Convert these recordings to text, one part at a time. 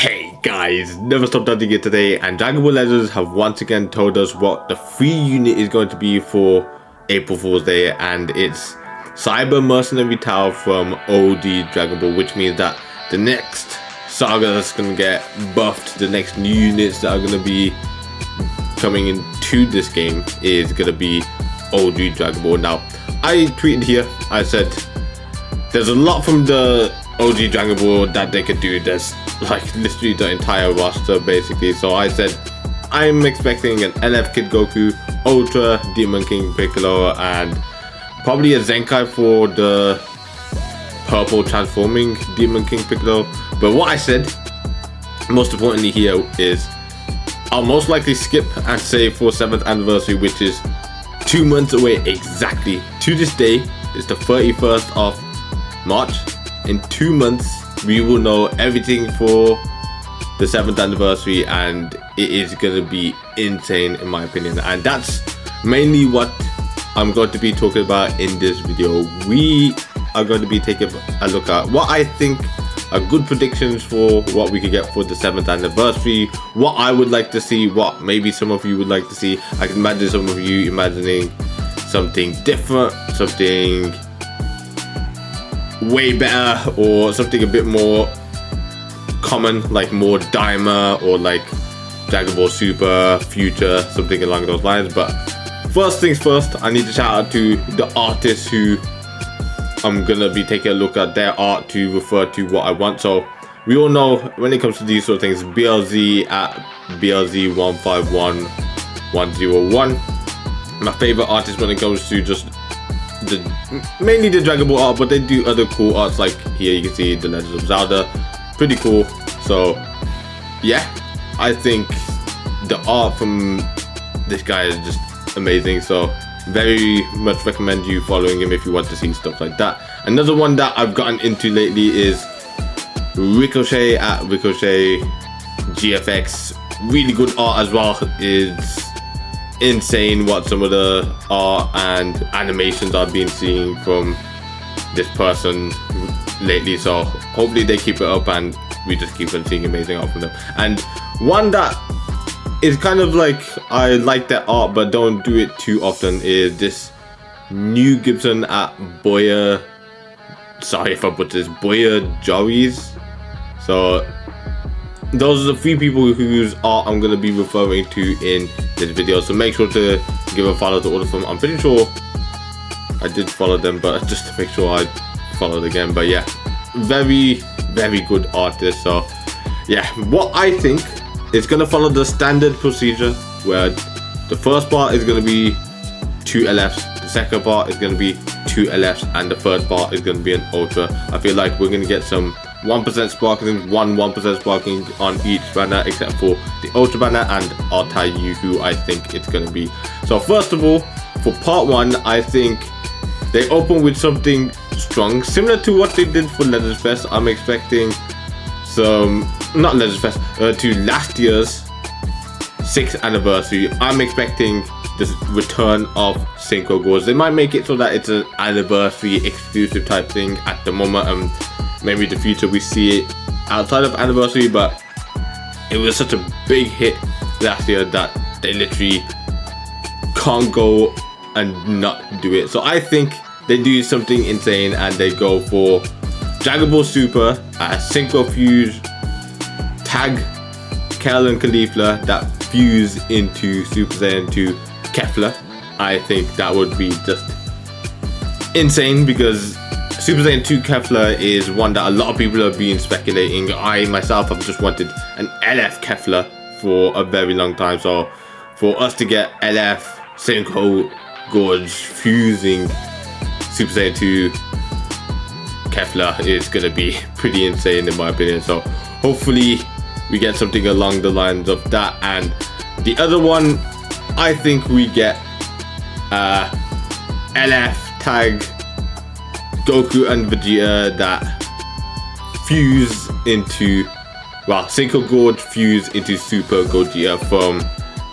Hey guys, Never Stop Doubting It today, and Dragon Ball Legends have once again told us what the free unit is going to be for April Fool's Day, and it's Cyber Mercenary Tau from OG Dragon Ball, which means that the next saga that's going to get buffed, the next new units that are going to be coming into this game is going to be OG Dragon Ball. Now, I tweeted here, I said there's a lot from the OG Dragon Ball that they could do. There's like literally the entire roster basically. So I said I'm expecting an LF Kid Goku, Ultra Demon King Piccolo, and probably a Zenkai for the purple transforming Demon King Piccolo. But what I said most importantly here is I'll most likely skip and save for 7th anniversary, which is 2 months away exactly. To this day, it's the 31st of March. In 2 months we will know everything for the 7th anniversary, and it is going to be insane in my opinion, and that's mainly what I'm going to be talking about in this video. We are going to be taking a look at what I think are good predictions for what we could get for the 7th anniversary, what I would like to see, what maybe some of you would like to see. I can imagine some of you imagining something different, something way better, or something a bit more common, like more Daima or like Dragon Ball Super, Future, something along those lines. But first things first, I need to shout out to the artists who I'm gonna be taking a look at their art to refer to what I want. So we all know when it comes to these sort of things, BLZ at BLZ151101. My favorite artist when it comes to just mainly the Dragon Ball art, but they do other cool arts, like here you can see the Legend of Zelda, pretty cool. So yeah, I think the art from this guy is just amazing, so very much recommend you following him if you want to see stuff like that. Another one that I've gotten into lately is Ricochet at Ricochet GFX. Really good art as well. It's insane what some of the art and animations I've been seeing from this person lately, so hopefully they keep it up and we just keep on seeing amazing art from them. And one that is kind of like, I like that art but don't do it too often, is this new Gibson at Boya, sorry if I put this, Boya Jories. So those are the 3 people whose art I'm going to be referring to in this video, so make sure to give a follow to all of them. I'm pretty sure I did follow them, but just to make sure I followed again. But yeah, very good artist. So yeah, what I think is going to follow the standard procedure, where the first part is going to be 2 LFs, the second part is going to be 2 LFs, and the third part is going to be an Ultra. I feel like we're going to get some 1% sparkling, 1% sparkling on each banner, except for the Ultra banner and Altayu, who I think it's going to be. So first of all, for part 1, I think they open with something strong, similar to what they did for Legends Fest. I'm expecting some, not Legends Fest, to last year's 6th anniversary. I'm expecting the return of Synchro Goals. They might make it so that it's an anniversary exclusive type thing at the moment, and maybe in the future we see it outside of anniversary, but it was such a big hit last year that they literally can't go and not do it. So I think they do something insane and they go for Dragon Ball Super, Synchro Fuse, tag Kel and Caulifla that fuse into Super Saiyan 2 Kefla. I think that would be just insane, because Super Saiyan 2 Kefla is one that a lot of people have been speculating. I myself have just wanted an LF Kefla for a very long time, so for us to get LF Synchro Gorge fusing Super Saiyan 2 Kefla is gonna be pretty insane in my opinion. So hopefully we get something along the lines of that. And the other one, I think we get LF tag Goku and Vegeta that fuse into, well, Synchro Gorge fuse into Super Gogeta from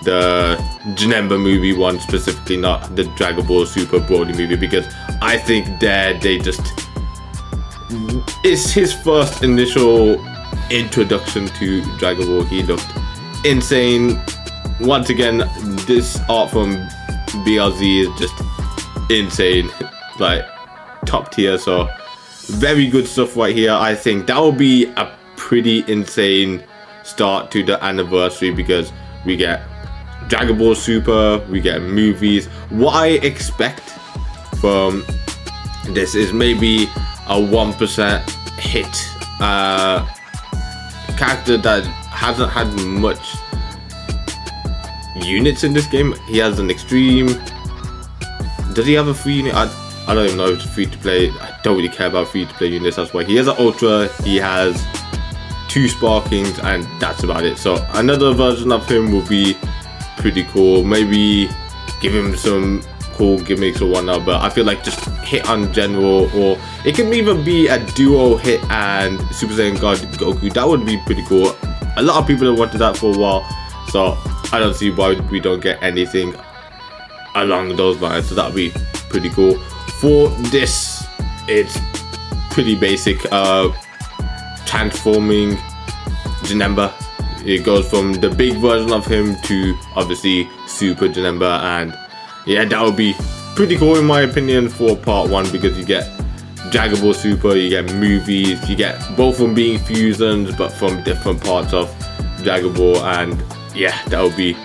the Janemba movie one specifically, not the Dragon Ball Super Broly movie, because I think there they just, it's his first initial introduction to Dragon Ball. He looked insane. Once again, this art from BLZ is just insane, like top tier. So very good stuff right here. I think that will be a pretty insane start to the anniversary because we get Dragon Ball Super, we get movies. What I expect from this is maybe a 1% hit character that hasn't had much units in this game. He has an extreme. Does he have a free unit? I don't even know if it's free to play. I don't really care about free to play units. That's why he has an Ultra. He has 2 Sparkings, and that's about it. So another version of him will be pretty cool. Maybe give him some cool gimmicks or whatnot, but I feel like just hit on general, or it can even be a duo hit and Super Saiyan God Goku. That would be pretty cool. A lot of people have wanted that for a while, so I don't see why we don't get anything along those lines. So that would be pretty cool. For this, it's pretty basic. Transforming Janemba. It goes from the big version of him to obviously Super Janemba, and yeah, that would be pretty cool in my opinion for part 1, because you get Dragon Ball Super, you get movies, you get both of them being fusions but from different parts of Dragon Ball, and yeah, that would be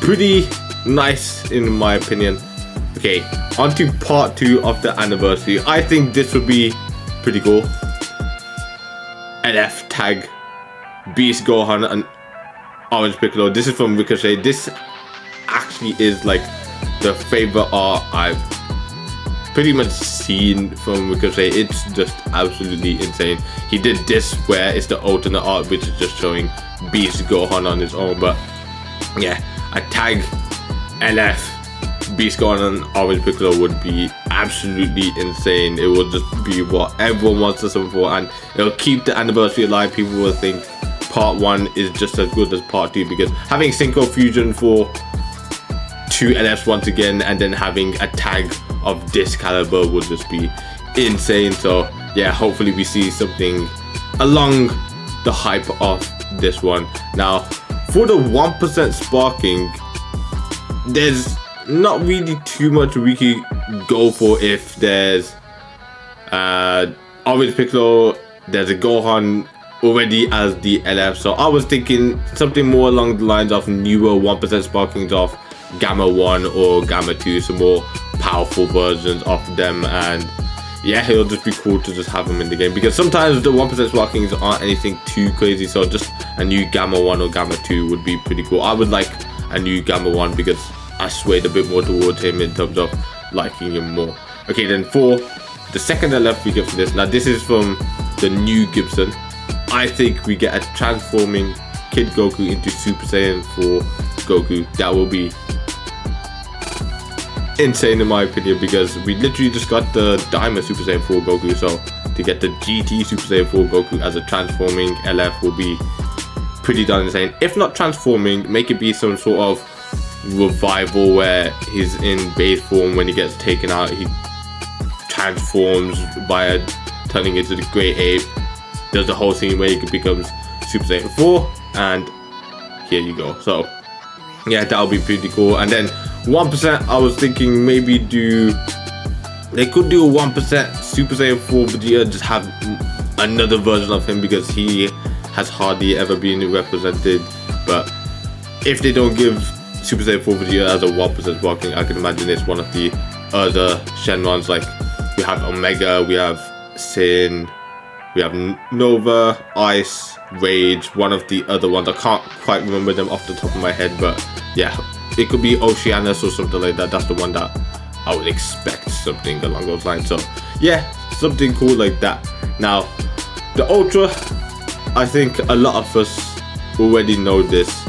pretty nice in my opinion. Okay, on to part 2 of the anniversary. I think this would be pretty cool. LF tag Beast Gohan and Orange Piccolo. This is from Ricochet. This actually is like the favorite art I've pretty much seen from Ricochet. It's just absolutely insane. He did this where it's the alternate art, which is just showing Beast Gohan on his own. But yeah, a tag LF Beast Gohan and Orange Piccolo would be absolutely insane. It will just be what everyone wants to support, and it'll keep the anniversary alive. People will think part 1 is just as good as part 2, because having Synchro Fusion for 2 LFs once again, and then having a tag of this caliber would just be insane. So yeah, hopefully we see something along the hype of this one. Now for the 1% sparking, there's not really too much we could go for. If there's Orange Piccolo, there's a Gohan already as the LF, so I was thinking something more along the lines of newer 1% sparkings of Gamma 1 or Gamma 2, some more powerful versions of them, and yeah, it'll just be cool to just have them in the game, because sometimes the 1% sparkings aren't anything too crazy, so just a new Gamma 1 or Gamma 2 would be pretty cool. I would like a new Gamma 1 because I swayed a bit more towards him in terms of liking him more. Okay, then for the second LF we get for this, now this is from the new Gibson. I think we get a transforming Kid Goku into Super Saiyan 4 Goku. That will be insane in my opinion, because we literally just got the Daima Super Saiyan 4 Goku, so to get the GT Super Saiyan 4 Goku as a transforming LF will be pretty darn insane. If not transforming, make it be some sort of revival where he's in base form. When he gets taken out, he transforms by turning into the Great Ape, does the whole scene where he becomes Super Saiyan 4, and here you go. So yeah, that would be pretty cool. And then 1%, I was thinking maybe they could do a 1% Super Saiyan 4 Vegeta, just have another version of him, because he has hardly ever been represented. But if they don't give Super Saiyan 4 Vegeta as a 1% sparking, I can imagine it's one of the other Shenrons. Like we have Omega, we have Sin, we have Nova, Ice, Rage, one of the other ones. I can't quite remember them off the top of my head, but yeah, it could be Oceanus or something like that. That's the one that I would expect, something along those lines. So yeah, something cool like that. Now the Ultra, I think a lot of us already know this.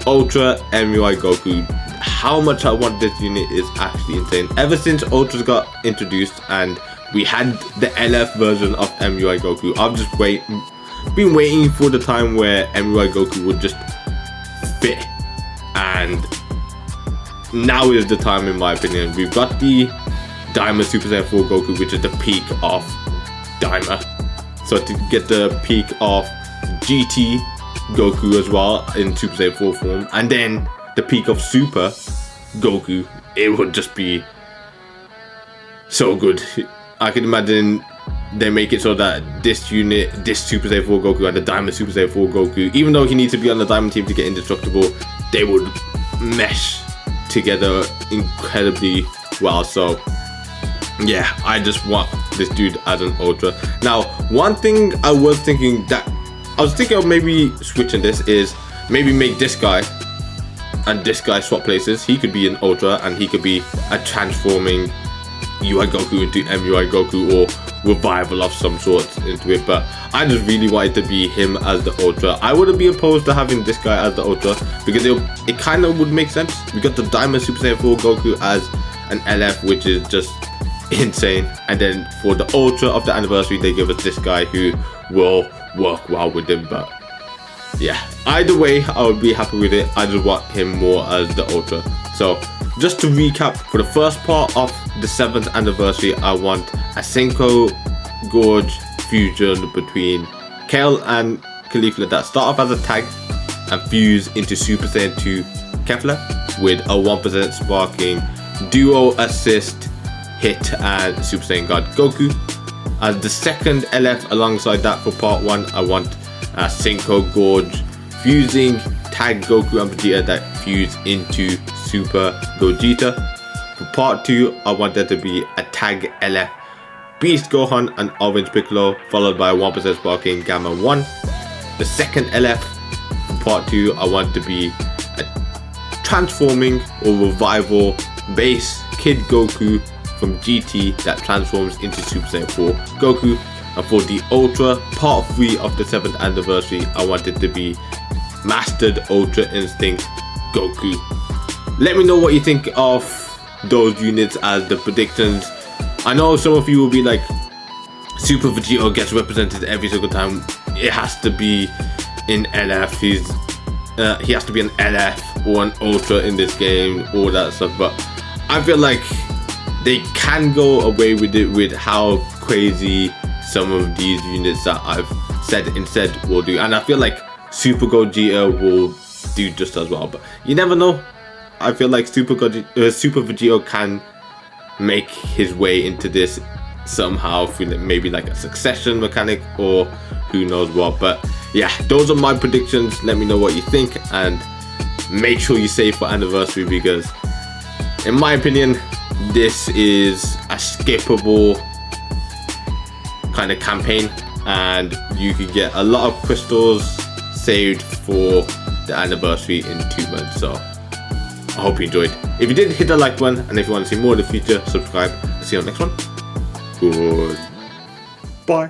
Ultra MUI Goku, how much I want this unit is actually insane. Ever since Ultras got introduced and we had the LF version of MUI Goku, I've just been waiting for the time where MUI Goku would just fit, and now is the time in my opinion. We've got the Daima Super Saiyan 4 Goku, which is the peak of Daima. So to get the peak of GT Goku as well in Super Saiyan 4 form, and then the peak of Super Goku, it would just be so good. I can imagine they make it so that this unit, this Super Saiyan 4 Goku and the Diamond Super Saiyan 4 Goku, even though he needs to be on the Diamond team to get indestructible, they would mesh together incredibly well. So yeah, I just want this dude as an Ultra. Now, one thing I was thinking of maybe switching this is maybe make this guy and this guy swap places. He could be an Ultra and he could be a transforming UI Goku into MUI Goku or revival of some sort into it, but I just really wanted to be him as the Ultra. I wouldn't be opposed to having this guy as the Ultra because it kind of would make sense. We got the Diamond Super Saiyan 4 Goku as an LF, which is just insane, and then for the Ultra of the anniversary they give us this guy who will work well with him. But yeah, either way I would be happy with it. I just want him more as the Ultra. So just to recap, for the first part of the 7th anniversary, I want a Senko Gorge fusion between Kale and Caulifla that start off as a tag and fuse into Super Saiyan 2 Kefla with a 1% sparking duo assist hit and Super Saiyan God Goku. As the second LF alongside that for part 1, I want a Senko Gorge fusing tag Goku and Vegeta that fuse into Super Gogeta. For part 2, I want there to be a tag LF Beast Gohan and Orange Piccolo, followed by a 1% sparking Gamma 1. The second LF for part 2, I want to be a transforming or revival base Kid Goku from GT that transforms into Super Saiyan 4 Goku. And for the Ultra part 3 of the 7th anniversary, I want it to be Mastered Ultra Instinct Goku. Let me know what you think of those units as the predictions. I know some of you will be like, Super Vegito gets represented every single time. It has to be in LF. He has to be an LF or an Ultra in this game, all that stuff. But I feel like they can go away with it with how crazy some of these units that I've said instead will do, and I feel like Super Gogeta will do just as well. But you never know. I feel like Super Vegito can make his way into this somehow through maybe like a succession mechanic or who knows what. But yeah, those are my predictions. Let me know what you think and make sure you save for anniversary, because in my opinion this is a skippable kind of campaign and you could get a lot of crystals saved for the anniversary in 2 months. So I hope you enjoyed. If you did, hit the like button, and if you want to see more in the future, subscribe. See you on the next one. Good.